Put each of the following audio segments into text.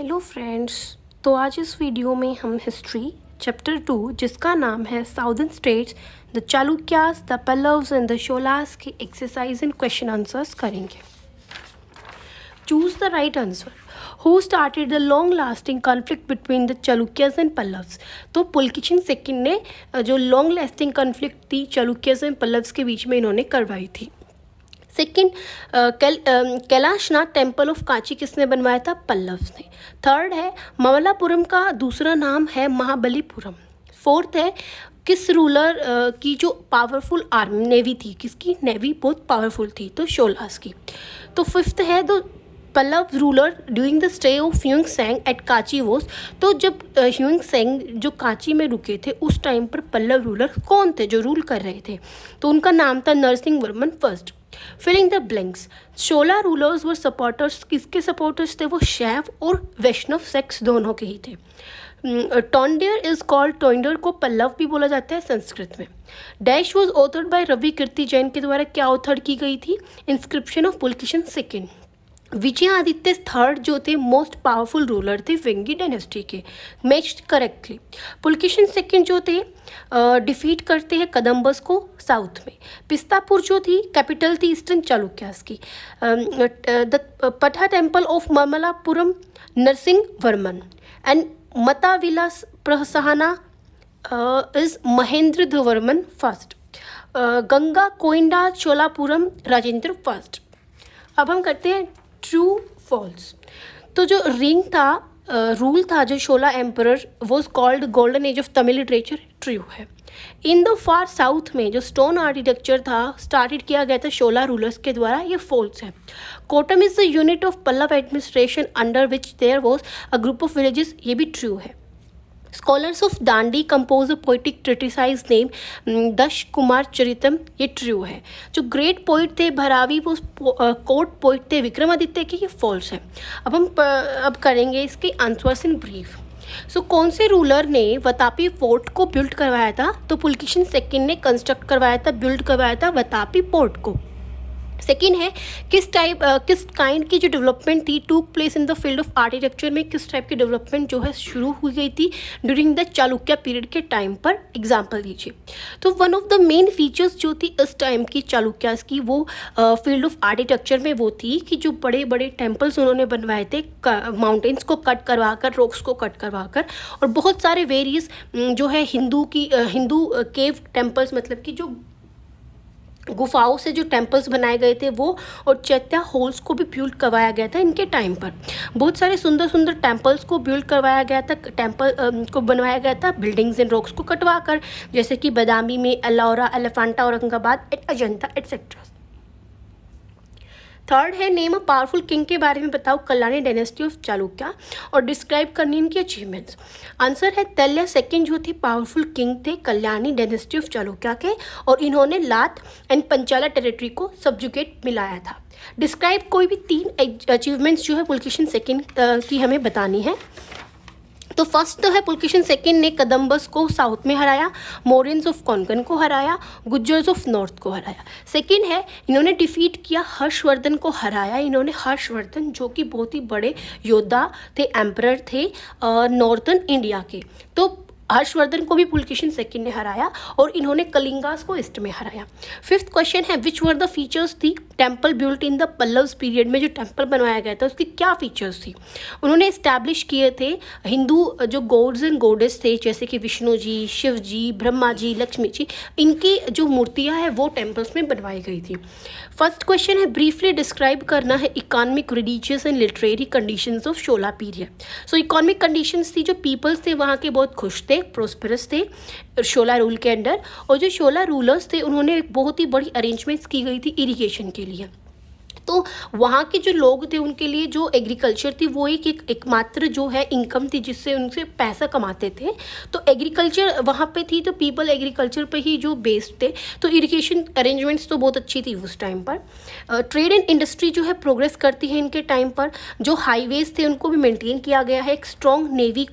Hello friends. तो आज इस वीडियो में हम हिस्ट्री चैप्टर 2 जिसका नाम है southern states, the Chalukyas, the Pallavas and the Cholas के एक्सरसाइज एंड क्वेश्चन आंसर्स करेंगे। Choose the right answer. Who started the long lasting conflict between the Chalukyas and Pallavas. तो पुलकेशिन सेकंड ने जो लॉन्ग लास्टिंग कॉन्फ्लिक्ट थी चालुक्यास एंड पल्लव्स के बीच में इन्होंने करवाई थी। Second, Kailashnath temple of Kanchi किसने बनवाया था? पल्लव्स ने। थर्ड है ममल्लापुरम का दूसरा नाम है महाबलीपुरम। फोर्थ है किस रूलर की जो पावरफुल आर्मी नेवी थी, किसकी नेवी बहुत पावरफुल थी? तो शोलास की। तो फिफ्थ है the Pallava ruler during the stay of Hiuen Tsang at Kanchi was. तो जब ह्यूइंग सेंग जो कांची में रुके थे उस टाइम पर पल्लव रूलर कौन थे जो रूल कर रहे थे? तो उनका नाम था Narasimha Varman first. Filling the blanks. Chola rulers were supporters, किसके सपोर्टर्स थे? वो शैव और वैष्णव सेक्स दोनों के ही थे। टोंडियर इज कॉल्ड, टोंडियर को पल्लव भी बोला जाता है संस्कृत में। Dash was authored by Ravikirti Jain के द्वारा क्या ऑथर की गई थी? Inscription of Pulakeshin second. Vijayaditya third जो थे मोस्ट पावरफुल रूलर थे वेंगी डायनेस्टी के। Matched correctly. पुलकेशिन सेकंड जो थे डिफीट करते हैं कदम्बस को साउथ में। पिस्तापुर जो थी कैपिटल थी ईस्टर्न चालुक्यास की। The Ratha temple of Mamallapuram Narasimha Varman. And Mattavilasa Prahasana is Mahendra ध Varman first. Gangaikonda Cholapuram Rajendra first. अब हम करते हैं ट्रू फॉल्स। तो जो रिंग था रूल था जो Chola emperor was called golden age of Tamil literature, true है। इन द फार साउथ में जो स्टोन आर्किटेक्चर था स्टार्टेड किया गया था शोला रूलर्स के द्वारा, ये फॉल्स है। Kottam is the unit of Pallava administration under which there was a group of villages, ये भी ट्रू है। Scholars of Dandi compose a poetic treatise name दश कुमार चरितम, ये ट्रू है। जो ग्रेट पोइट थे भरावी वो कोर्ट पोइट थे विक्रमादित्य के, ये फॉल्स है। अब हम करेंगे इसके आंसर्स इन ब्रीफ। सो कौन से रूलर ने वतापी फोर्ट को बिल्ड करवाया था? तो पुलकेशिन सेकंड ने कंस्ट्रक्ट करवाया था, बिल्ड करवाया था वतापी पोर्ट को। सेकेंड है किस काइंड की जो डेवलपमेंट थी टूक place in the field of architecture में, किस टाइप की डेवलपमेंट जो है शुरू हुई गई थी ड्यूरिंग द चालुक्य पीरियड के टाइम पर? एग्जाम्पल दीजिए। तो one of the main features जो थी इस टाइम की चालुक्यास की वो फील्ड ऑफ आर्किटेक्चर में वो थी कि जो बड़े बड़े टेम्पल्स उन्होंने बनवाए थे माउंटेन्स को कट करवा कर, रॉक्स को कट करवा कर, और बहुत सारे वेरियस जो है हिंदू केव टेम्पल्स, मतलब कि जो गुफाओं से जो टेम्पल्स बनाए गए थे वो, और चैत्य हॉल्स को भी बिल्ड करवाया गया था इनके टाइम पर। बहुत सारे सुंदर सुंदर टेम्पल्स को बिल्ड करवाया गया था, टेम्पल को बनवाया गया था बिल्डिंग्स एंड रॉक्स को कटवा कर, जैसे कि बदामी में, एलोरा, एलिफेंटा, औरंगाबाद, अजंता एटसेट्रा। थर्ड है नेम अ पावरफुल किंग, के बारे में बताओ कल्याणी डायनेस्टी ऑफ चालुक्या और डिस्क्राइब करनी इनकी अचीवमेंट्स। आंसर है तैल्या सेकंड जो थे पावरफुल किंग थे कल्याणी डायनेस्टी ऑफ चालुक्या के, और इन्होंने लात एंड पंचाला टेरिटरी को सब्जुकेट मिलाया था। डिस्क्राइब कोई भी 3 अचीवमेंट्स जो है पुलकेशिन सेकंड की हमें बतानी है। तो फर्स्ट तो है पुलकेशिन सेकंड ने कदम्बस को साउथ में हराया, मोरियंस ऑफ कोंकण को हराया, गुज्जर्स ऑफ नॉर्थ को हराया। सेकंड है इन्होंने डिफीट किया हर्षवर्धन को हराया इन्होंने, हर्षवर्धन जो कि बहुत ही बड़े योद्धा थे, एम्परर थे नॉर्थर्न इंडिया के। तो हर्षवर्धन को भी पुलकेशिन सेकंड ने हराया, और इन्होंने कलिंगास को ईस्ट में हराया। फिफ्थ क्वेश्चन है विच वर द फीचर्स थी temple built in the Pallavas period में, जो टेम्पल बनवाया गया था उसकी क्या फीचर्स थी? उन्होंने इस्टेब्लिश किए थे हिंदू जो गॉड्स एंड गॉडेस थे, जैसे कि विष्णु जी, शिव जी, ब्रह्मा जी, लक्ष्मी जी, इनकी जो मूर्तियाँ हैं वो टेम्पल्स में बनवाई गई थी। फर्स्ट क्वेश्चन है ब्रीफली डिस्क्राइब करना है economic, religious and literary conditions of Shola period. So economic conditions थी, जो पीपल्स थे वहाँ के बहुत खुश थे, प्रोस्पेरस थे शोला रूल के अंडर, और जो शोला रूलर्स थे उन्होंने एक बहुत ही बड़ी अरेंजमेंट्स की गई थी इरिगेशन के लिए। तो वहाँ के जो लोग थे उनके लिए जो एग्रीकल्चर थी वो एकमात्र जो है इनकम थी जिससे उनसे पैसा कमाते थे। तो एग्रीकल्चर वहाँ पे थी, तो पीपल एग्रीकल्चर पे ही जो बेस्ड थे, तो इरिगेशन अरेंजमेंट्स तो बहुत अच्छी थी उस टाइम पर। ट्रेड एंड इंडस्ट्री जो है प्रोग्रेस करती है इनके टाइम पर। जो हाईवेज थे उनको भी मेंटेन किया गया है। एक स्ट्रॉन्ग नेवी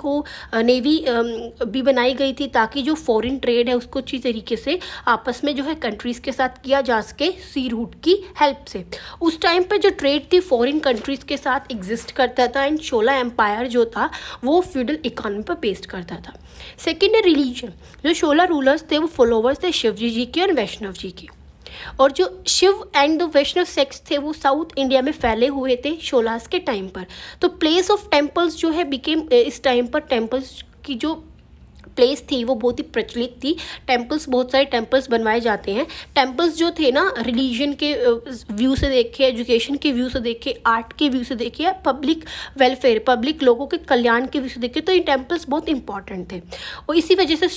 भी बनाई गई थी ताकि जो फॉरेन ट्रेड है उसको अच्छी तरीके से आपस में जो है कंट्रीज़ के साथ किया जा सके सी रूट की हेल्प से। उस टाइम पे जो ट्रेड थी फॉरेन कंट्रीज़ के साथ एग्जिस्ट करता था एंड चोला एम्पायर जो था वो फ्यूडल इकोनॉमी पर बेस्ड करता था। सेकेंड है रिलीजन, जो चोला रूलर्स थे वो फॉलोवर्स थे शिव जी के और वैष्णव जी के, और जो Shiva and the Vaishnava sects थे वो साउथ इंडिया में फैले हुए थे चोलास के टाइम पर। तो प्लेस ऑफ टेम्पल्स जो है बिकेम इस टाइम पर टेम्पल्स की जो प्लेस थी वो बहुत ही प्रचलित थी। टेम्पल्स, बहुत सारे टेम्पल्स बनवाए जाते हैं। टेम्पल्स जो थे ना रिलीजन के व्यू से देखे, एजुकेशन के व्यू से देखे, आर्ट के व्यू से देखे या पब्लिक वेलफेयर, पब्लिक लोगों के कल्याण के व्यू से देखे, तो ये टेम्पल्स बहुत इंपॉर्टेंट थे और इसी वजह से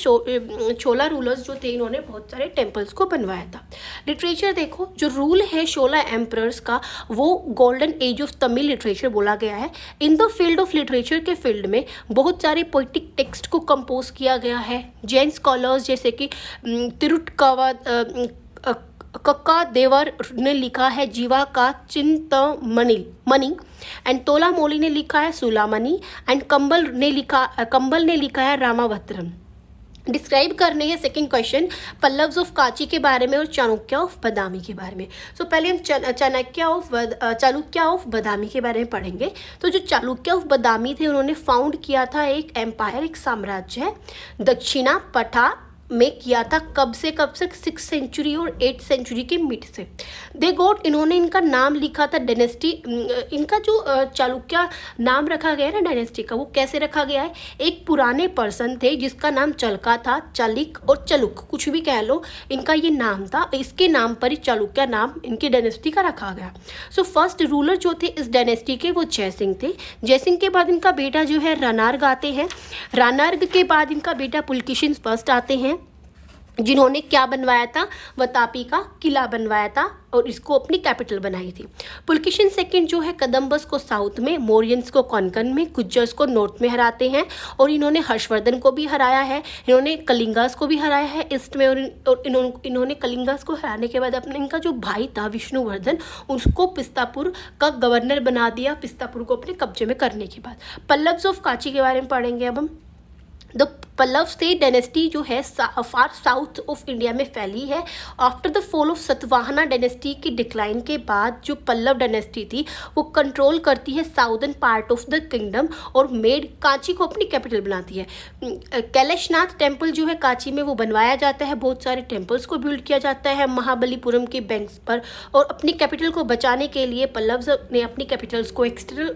चोला रूलर्स जो थे इन्होंने बहुत सारे टेम्पल्स को बनवाया था। लिटरेचर देखो, जो रूल है चोला एम्परर्स का वो golden age of Tamil literature बोला गया है। In the field of literature के फील्ड में बहुत सारे पोइटिक टेक्स्ट को कंपोज किया गया है। जैन स्कॉलर्स जैसे कि तिरुट्कावा कक्का देवर ने लिखा है जीवा का चिंतामणि एंड तोलामोली ने लिखा है सुलामणि एंड कंबल ने लिखा है रामावतरम। डिस्क्राइब करने हैं सेकंड क्वेश्चन पल्लव्स ऑफ काची के बारे में और चाणक्य ऑफ बादामी के बारे में। सो पहले हम चालुक्य ऑफ बादामी के बारे में पढ़ेंगे। तो जो चालुक्य ऑफ बादामी थे उन्होंने फाउंड किया था एक एम्पायर, एक साम्राज्य है दक्षिणा पठा में किया था। कब से 6th सेंचुरी और 8th सेंचुरी के मिड से। इन्होंने इनका नाम लिखा था डायनेस्टी। इनका जो चालुक्य नाम रखा गया है ना डायनेस्टी का, वो कैसे रखा गया है, एक पुराने पर्सन थे जिसका नाम चलका था, चालिक और चलुक कुछ भी कह लो, इनका ये नाम था, इसके नाम पर ही चालुक्य नाम इनकी डायनेस्टी का रखा गया। सो फर्स्ट रूलर जो थे इस डायनेस्टी के वो जयसिंह थे। जयसिंह के बाद इनका बेटा जो है रानार्ग आते हैं। रानार्ग के बाद इनका बेटा पुलकेशिन फर्स्ट आते हैं जिन्होंने क्या बनवाया था, वतापी का किला बनवाया था और इसको अपनी कैपिटल बनाई थी। पुलकेशिन सेकंड जो है कदम्बस को साउथ में, मौर्यंस को कोंकण में, गुज्जर्स को नॉर्थ में हराते हैं और इन्होंने हर्षवर्धन को भी हराया है, इन्होंने कलिंगास को भी हराया है ईस्ट में और इन्होंने कलिंगास को हराने के बाद अपने इनका जो भाई था विष्णुवर्धन उसको पिस्तापुर का गवर्नर बना दिया, पिस्तापुर को अपने कब्जे में करने के बाद। पल्लव्स ऑफ काची के बारे में पढ़ेंगे अब हम। द पल्लव स्टेट डायनेस्टी जो है फार साउथ ऑफ इंडिया में फैली है। After the fall of Satavahana dynasty की डिक्लाइन के बाद जो पल्लव डायनेस्टी थी वो कंट्रोल करती है southern part of the kingdom और मेड कांची को अपनी कैपिटल बनाती है। कैलाशनाथ टेम्पल जो है कांची में वो बनवाया जाता है, बहुत सारे टेम्पल्स को बिल्ड किया जाता है महाबलीपुरम के बैंक्स पर और अपनी कैपिटल को बचाने के लिए पल्लव्स ने अपनी कैपिटल्स को एक्सटर्नल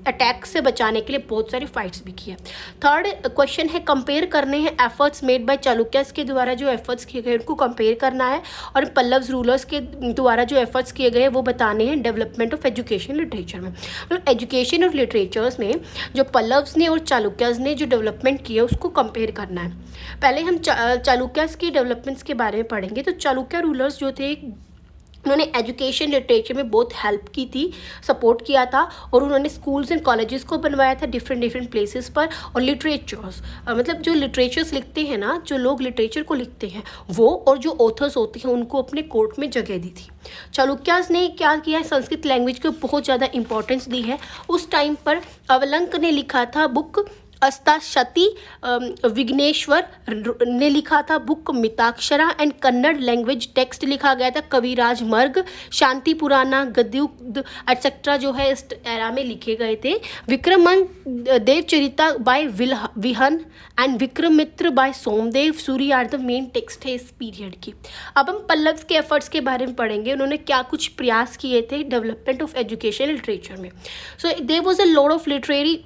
अटैक से बचाने के लिए बहुत सारी फाइट्स भी किया। थर्ड क्वेश्चन है कंपेयर करने हैं एफर्ट्स मेड बाय चालुक्यस के द्वारा जो एफर्ट्स किए गए उनको कंपेयर करना है और पल्लव्स रूलर्स के द्वारा जो एफर्ट्स किए गए वो बताने हैं डेवलपमेंट ऑफ एजुकेशन लिटरेचर में। मतलब एजुकेशन और लिटरेचर्स में जो पल्लव्स ने और चालुक्यस ने जो डेवलपमेंट किया उसको कंपेयर करना है। पहले हम चालुक्यस के डेवलपमेंट्स के बारे में पढ़ेंगे। तो चालुक्य रूलर्स जो थे उन्होंने एजुकेशन लिटरेचर में बहुत हेल्प की थी, सपोर्ट किया था और उन्होंने स्कूल्स एंड कॉलेजेस को बनवाया था डिफरेंट प्लेसेस पर। और लिटरेचर्स मतलब जो लिटरेचर्स लिखते हैं ना, जो लोग लिटरेचर को लिखते हैं वो और जो ऑथर्स होते हैं उनको अपने कोर्ट में जगह दी थी। चालुक्यास ने क्या किया है, संस्कृत लैंग्वेज को बहुत ज़्यादा इंपॉर्टेंस दी है। उस टाइम पर अवलंक ने लिखा था बुक अस्ताशती, विघ्नेश्वर ने लिखा था book Mitakshara and Kannada language text लिखा गया था कविराज मर्ग, शांति पुराना, गद्युक्त एटसेट्रा जो है इस एरा में लिखे गए थे। विक्रमन देवचरिता बाय विहन and Vikramitra by Somadeva Suri are the main text है इस पीरियड की। अब हम पल्लव्स के एफर्ट्स के बारे में पढ़ेंगे, उन्होंने क्या कुछ प्रयास किए थे डेवलपमेंट ऑफ एजुकेशन लिटरेचर में। So there was a lot of literary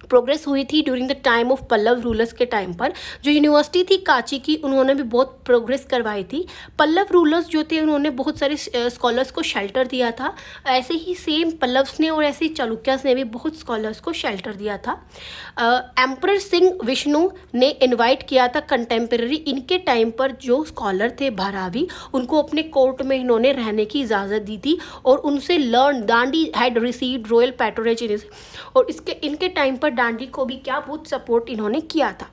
progress हुई थी during the time of Pallava rulers के टाइम पर। जो यूनिवर्सिटी थी कांची की उन्होंने भी बहुत प्रोग्रेस करवाई थी। पल्लव रूलर्स जो थे उन्होंने बहुत सारे स्कॉलर्स को शेल्टर दिया था। ऐसे ही सेम पल्लव्स ने और ऐसे ही चालुक्यास ने भी बहुत स्कॉलर्स को शेल्टर दिया था। एम्परर सिंह विष्णु ने इनवाइट किया था कंटेम्प्रेरी इनके टाइम पर जो स्कॉलर थे भारावी, उनको अपने कोर्ट में इन्होंने रहने की इजाज़त दी थी और उनसे learn Dandi had received royal patronage और इनके टाइम पर डांडी को भी क्या बहुत सपोर्ट इन्होंने किया था।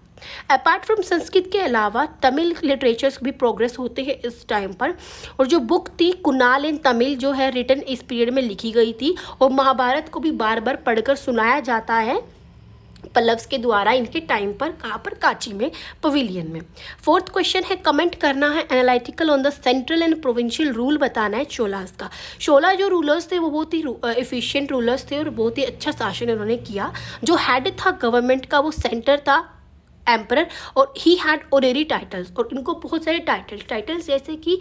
अपार्ट फ्रॉम संस्कृत के अलावा तमिल लिटरेचर्स भी प्रोग्रेस होते हैं इस टाइम पर। और जो बुक थी कुणाल इन तमिल जो है रिटन इस पीरियड में लिखी गई थी और महाभारत को भी बार बार पढ़कर सुनाया जाता है पल्लव्स के द्वारा इनके टाइम पर कहाँ पर, कांची में, पवेलियन में। फोर्थ क्वेश्चन है कमेंट करना है analytical on the central and provincial rule बताना है चोलास का। चोला जो रूलर्स थे वो बहुत ही एफिशिएंट रूलर्स थे और बहुत ही अच्छा शासन उन्होंने किया। जो हेड था गवर्नमेंट का वो सेंटर था एम्परर, और ही हैड ऑनरी टाइटल्स, और इनको बहुत सारे टाइटल्स जैसे कि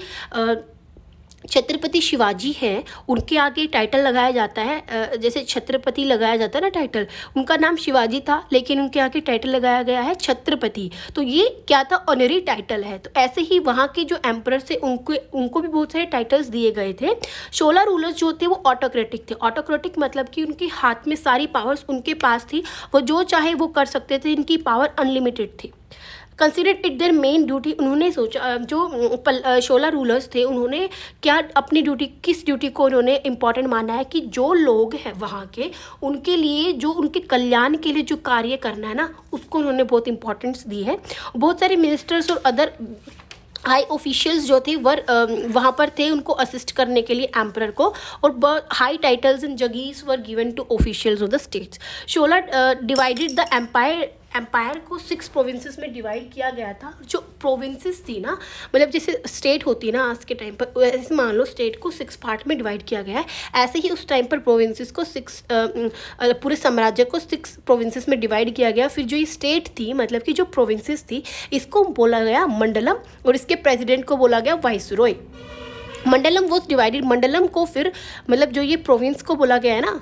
छत्रपति शिवाजी हैं, उनके आगे टाइटल लगाया जाता है, जैसे छत्रपति लगाया जाता है ना टाइटल, उनका नाम शिवाजी था लेकिन उनके आगे टाइटल लगाया गया है छत्रपति, तो ये क्या था, ऑनरी टाइटल है। तो ऐसे ही वहाँ के जो एम्परर थे उनको भी बहुत सारे टाइटल्स दिए गए थे। 16 रूलर्स जो थे वो ऑटोक्रेटिक थे। ऑटोक्रेटिक मतलब कि उनके हाथ में सारी पावर्स उनके पास थी, वो जो चाहे वो कर सकते थे, इनकी पावर अनलिमिटेड थी। Considered it their main duty, उन्होंने सोचा, जो 16 रूलर्स थे उन्होंने क्या अपनी ड्यूटी, किस ड्यूटी को उन्होंने इम्पॉर्टेंट माना है कि जो लोग हैं वहाँ के, उनके लिए, जो उनके कल्याण के लिए जो कार्य करना है ना, उसको उन्होंने बहुत इंपॉर्टेंस दी है। बहुत सारे मिनिस्टर्स और अदर हाई ऑफिशियल्स जो थे वहाँ पर थे उनको असिस्ट करने के लिए एम्परर को, और high titles and jagirs were given to officials of the states. 16 divided the empire को 6 प्रोविंसेस में डिवाइड किया गया था। जो प्रोविंसेस थी ना, मतलब जैसे स्टेट होती है ना आज के टाइम पर, ऐसे मान लो स्टेट को 6 पार्ट में डिवाइड किया गया है, ऐसे ही उस टाइम पर प्रोविंसेस को पूरे साम्राज्य को 6 प्रोविंसेस में डिवाइड किया गया। फिर जो ये स्टेट थी, मतलब कि जो प्रोविंसेस थी, इसको बोला गया मंडलम, और इसके प्रेसिडेंट को बोला गया वाइसरॉय। मंडलम वॉज डिवाइडेड, मंडलम को फिर, मतलब जो ये प्रोविंस को बोला गया है ना,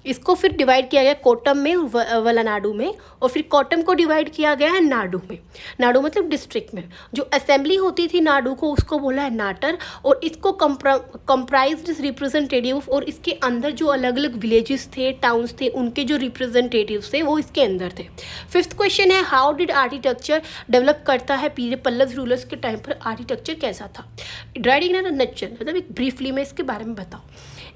इसको फिर डिवाइड किया गया कोटम में, वलनाडु में, और फिर कोटम को डिवाइड किया गया है नाडु में। नाडु मतलब डिस्ट्रिक्ट में। जो असेंबली होती थी नाडु को, उसको बोला है नाटर, और इसको कंप्राइज्ड रिप्रेजेंटेटिव, और इसके अंदर जो अलग अलग विलेजेस थे, टाउन्स थे, उनके जो रिप्रेजेंटेटिव्स थे वो इसके अंदर थे। फिफ्थ क्वेश्चन है हाउ डिड आर्किटेक्चर डेवलप करता है पीरियड, पल्लव रूलर्स के टाइम पर आर्किटेक्चर कैसा था। राइटिंग इन अ नटशेल, मतलब एक ब्रीफली में इसके बारे में बताओ।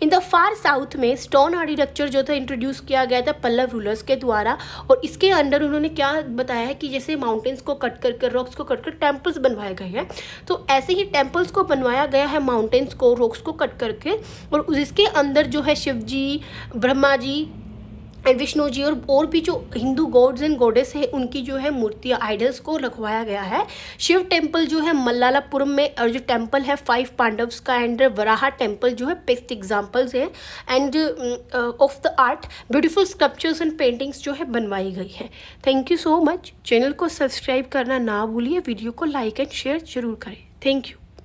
इन द फार साउथ में स्टोन आर्किटेक्चर जो था इंट्रोड्यूस किया गया था पल्लव रूलर्स के द्वारा, और इसके अंदर उन्होंने क्या बताया है कि जैसे माउंटेन्स को कट कर रॉक्स को कट कर टेम्पल्स बनवाए गए हैं, तो ऐसे ही टेम्पल्स को बनवाया गया है माउंटेन्स को, रॉक्स को कट करके, और इसके अंदर जो है शिव जी, ब्रह्मा जी एंड विष्णु जी और भी जो हिंदू गॉड्स एंड गॉडेस है उनकी जो है मूर्तियाँ, आइडल्स को रखवाया गया है। शिव टेम्पल जो है मल्लापुरम में, और जो टेम्पल है 5 पांडव्स का, एंड वराहा टेम्पल जो है बेस्ट एग्जाम्पल्स हैं, end of the art beautiful sculptures and paintings जो है बनवाई गई है। Thank you so much. Channel को सब्सक्राइब करना ना भूलिए, वीडियो को लाइक एंड शेयर जरूर करें। Thank you.